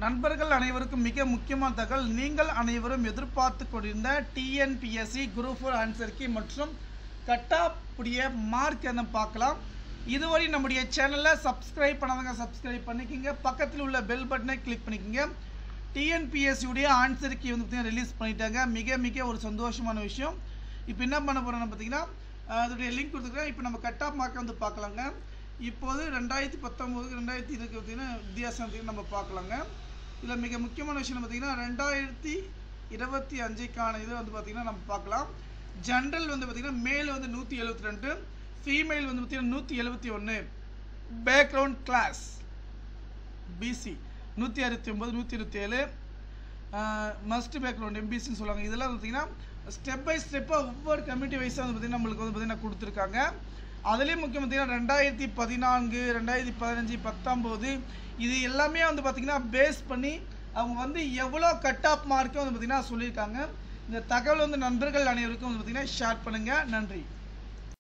நண்பர்கள் அனைவருக்கும் மிக முக்கியமான தகவல், நீங்கள் அனைவரும் எதிர்பார்த்து கொண்டிருந்த டிஎன்பிஎஸ்சி குரூப் 4 ஆன்சர் கீ மற்றும் கட்டாப்புடைய மார்க் என்ன பார்க்கலாம். இதுவரை நம்முடைய சேனலை சப்ஸ்கிரைப் பண்ணாதவங்க சப்ஸ்கிரைப் பண்ணிக்கோங்க, பக்கத்தில் உள்ள பெல் பட்டனை கிளிக் பண்ணிக்கோங்க. டிஎன்பிஎஸ்சி உடைய ஆன்சர் கீ வந்து பார்த்தீங்கன்னா ரிலீஸ் பண்ணிட்டாங்க. மிக ஒரு சந்தோஷமான விஷயம். இப்போ என்ன பண்ண போகிறோம்னு பார்த்தீங்கன்னா அதோடைய லிங்க் கொடுத்துருக்கேன். இப்போ நம்ம கட் ஆஃப் மார்க்கை வந்து பார்க்கலாங்க. இப்போது 2019 2020 பார்த்தீங்கன்னா வித்தியாசம் நம்ம பார்க்கலாங்க. இதில் மிக முக்கியமான விஷயம் பார்த்தீங்கன்னா 2025க்கான இது வந்து பார்த்தீங்கன்னா நம்ம பார்க்கலாம். ஜென்ரல் வந்து பார்த்தீங்கன்னா மேல் வந்து 172, ஃபீமேல் வந்து பார்த்தீங்கன்னா 171, background class BC 169 127, most background எம்பிசின்னு சொல்லுவாங்க. இதெல்லாம் பார்த்தீங்கன்னா ஸ்டெப் பை ஸ்டெப்பாக ஒவ்வொரு கம்யூனிட்டி வைஸாக வந்து பார்த்தீங்கன்னா நம்மளுக்கு வந்து பார்த்தீங்கன்னா கொடுத்துருக்காங்க. அதுலேயும் முக்கியம் பார்த்தீங்கன்னா 2014 2015 19 இது எல்லாமே வந்து பார்த்தீங்கன்னா பேஸ் பண்ணி அவங்க வந்து எவ்வளோ கட் ஆஃப் மார்க்கும் வந்து பார்த்தீங்கன்னா சொல்லியிருக்காங்க. இந்த தகவல் வந்து நண்பர்கள் அனைவருக்கும் வந்து பார்த்தீங்கன்னா ஷேர் பண்ணுங்கள். நன்றி.